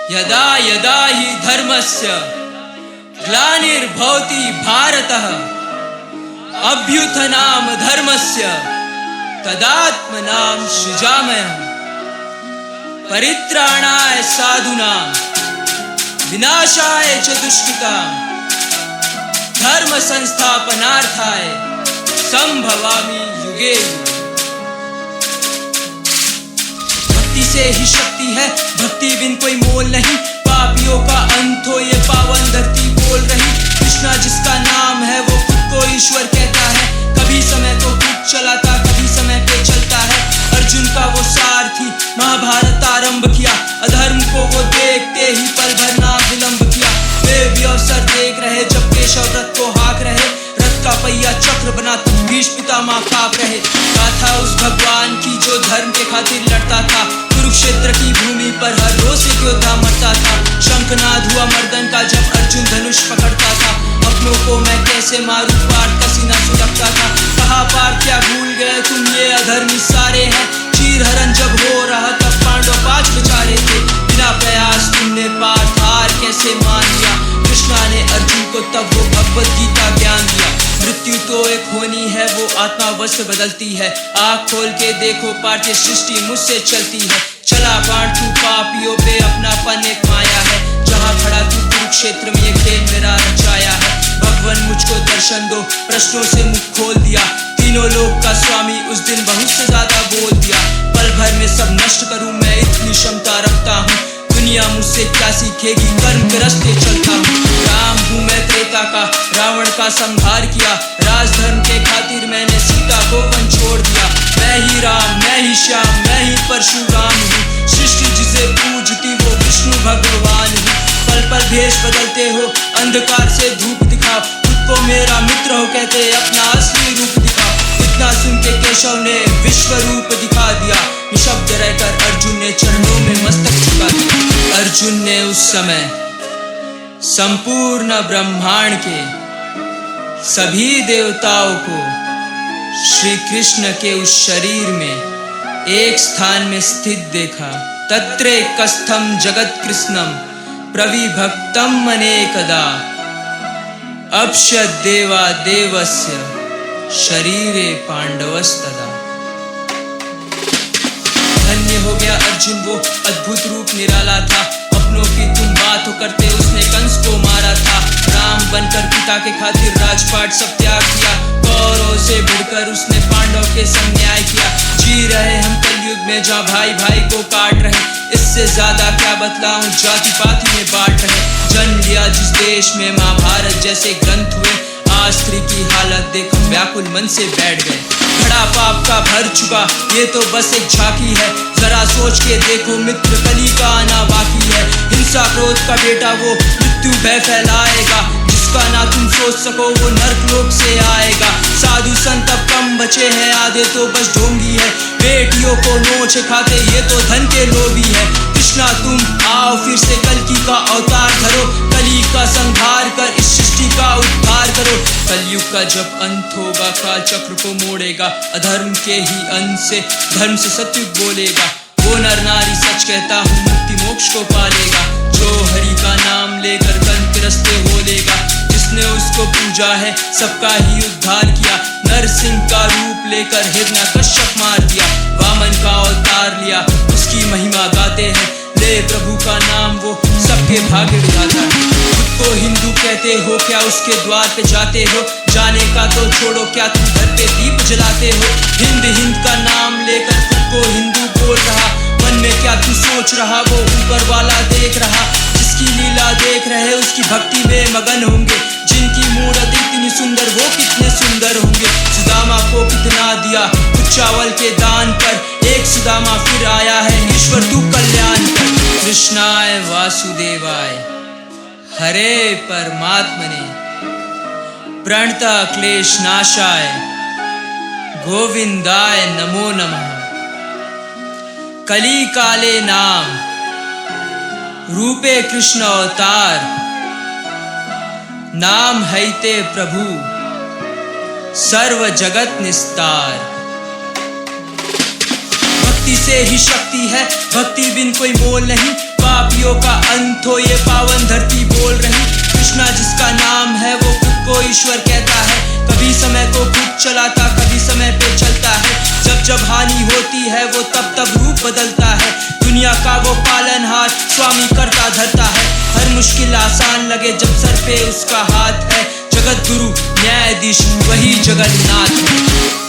यदा यदा हि धर्मस्य ग्लानिर्भवति भारतः अभ्युत्थानं धर्मस्य तदात्मनां सृजाम्यहम्। परित्राणाय साधूनां विनाशाय च दुष्कृतां धर्म संस्थापनार्थाय संभवामि युगे युगे। भक्ति से ही शक्ति है, भक्ति बिन कोई मोल नहीं। पापियों का अंत हो ये पावन धरती बोल रही। कृष्णा जिसका नाम है वो खुद को ईश्वर कहता है। कभी समय को खुद चलाता, कभी समय पे चलता है। अर्जुन का वो सारथी महाभारत आरंभ किया। अधर्म को वो देखते ही पल भर ना विलंब किया। वे भी अवसर देख रहे जब केशव रथ को हाँक रहे। रथ का पहिया चक्र बना तुम भीष्म पितामह कांप रहे। गाथा उस भगवान की जो धर्म के खातिर लड़ता था। कुरुक्षेत्र की भूमि पर हर रोज एक योद्धा मरता था। शंखनाद हुआ मर्दन का जब अर्जुन धनुष पकड़ता था। अपनों को मैं कैसे मारूं, पार्थ का सीना सुलगता था। कहा पार्थ क्या भूल गए तुम, ये अधर्मी सारे हैं। चीर हरण जब हो रहा तब पांडव 5 बेचारे थे। बिना प्रयास तुमने पार्थ हार कैसे मान लिया। कृष्णा ने अर्जुन को तब वो भगवत गीता ज्ञान दिया। मृत्यु तो एक होनी है, वो आत्मा वश बदलती है। आँख खोल के देखो पार्थ, सृष्टि मुझसे चलती है। चला बाण तू पापियों पे, अपनापन एक माया है। जहाँ खड़ा तू कुरुक्षेत्र में ये खेल मेरा रचाया है। भगवान मुझको दर्शन दो, प्रश्नों से मुख खोल दिया। तीनों लोक का स्वामी उस दिन बहुत से ज्यादा बोल दिया। पल भर में सब नष्ट करूं मैं, इतनी क्षमता रखता हूँ। दुनिया मुझसे क्या सीखेगी, कर्म के रास्ते चलता हूँ। राम हूँ मैं त्रेता का, रावण का संहार किया। राजधर्म के खातिर मैंने सीता को वन छोड़ दिया। मैं ही राम, मैं ही श्याम, मैं ही परशुराम हूँ। सृष्टि जिसे पूजती वो विष्णु भगवान हूँ। पल पल भेष बदलते हो, अंधकार से धूप दिखाओ। खुद को मेरा मित्र हो कहते अपना असली रूप दिखाओ। इतना सुन के केशव ने विश्व रूप दिखा दिया। निशब्द रहकर अर्जुन ने चरणों में मस्तक झुका दिया। अर्जुन ने उस समय संपूर्ण ब्रह्मांड के सभी देवताओं को श्री कृष्ण के उस शरीर में एक स्थान में स्थित देखा। तत्रैकस्थं जगत कृष्णं प्रविभक्तम् अनेकदा अपश्यद् देवा देवस्य शरीरे पांडवस्तदा। धन्य हो गया अर्जुन, वो अद्भुत रूप निराला था। अपनों की तुम बात हो करते उसने कंस को मारा था। राम बनकर पिता के खातिर राजपाट सब त्याग किया। कौरवों से भिड़कर उसने पांडव के संग न्याय किया। जी रहे हम कलयुग में जहाँ भाई भाई को काट रहे। इससे ज्यादा क्या बतलाऊं, जाति पाति में बांट रहे। जन्म लिया जिस देश में महाभारत जैसे ग्रंथ हुए। आज स्त्री की हालत देख हम व्याकुल मन से बैठ गए। घड़ा पाप का भर चुका, ये तो बस एक झांकी है। जरा सोच के देखो मित्र, कली का आना बाकी है। हिंसा क्रोध का बेटा वो मृत्यु भय फैलाएगा। जिसका ना तुम सोच सको वो नर्क लोक से आएगा। साधु संत अब कम बचे हैं, आधे तो बस ढोंगी है। बेटियों को नोच खाते ये तो धन के लोभी है। कृष्णा तुम आओ फिर से कल्कि का अवतार धरो। कली का संहार कर इस सृष्टि का उद्धार करो। कलयुग का जब अंत होगा काल चक्र को मोड़ेगा। अधर्म के ही अंत से धर्म से सत्युग बोलेगा। वो नर नारी सच कहता हूँ मुक्ति मोक्ष को पालेगा। जो हरि का नाम लेकर कर्म के रास्ते हो लेगा। जिसने उसको पूजा है सबका ही उद्धार किया। नरसिंह का रूप लेकर हिरण्यकश्यप मार दिया। वामन का अवतार लिया, उसकी महिमा गाते हैं। ले प्रभु का नाम वो सबके भाग्य विधाता है। खुद को हिंदू कहते हो, क्या उसके द्वार पे जाते हो। जाने का तो छोड़ो, क्या तुम घर पे दीप जलाते हो। हिंद हिंद का नाम लेकर खुद को हिंदू बोल रहा। मन में क्या तू सोच रहा, वो ऊपर वाला देख रहा। जिसकी लीला देख रहे उसकी भक्ति में मगन होंगे। जिनकी मूर्त इतनी सुंदर वो कितने सुंदर होंगे। सुदामा को कितना दिया कुछ चावल के दान पर। एक सुदामा फिर आया है, ईश्वर तू कल्याण कर। कृष्णाय वासुदेवाय हरे परमात्मने प्रणतः क्लेश नाशाय गोविंदाय नमो नमः। कली काले नाम रूपे कृष्ण अवतार। नाम हैते प्रभु सर्व जगत निस्तार। भक्ति से ही शक्ति है, भक्ति बिन कोई मोल नहीं। पापियों का अंत हो ये पावन धरती बोल रही। कृष्णा जिसका नाम है वो खुद को ईश्वर कहता है। कभी समय को खुद चलाता कभी समय पे चलता है। जब जब हानि होती है वो तब तब रूप बदलता है। दुनिया का वो पालनहार स्वामी करता धरता है। हर मुश्किल आसान लगे जब सर पे उसका हाथ है। जगत गुरु न्यायाधीश वही जगन्नाथ है।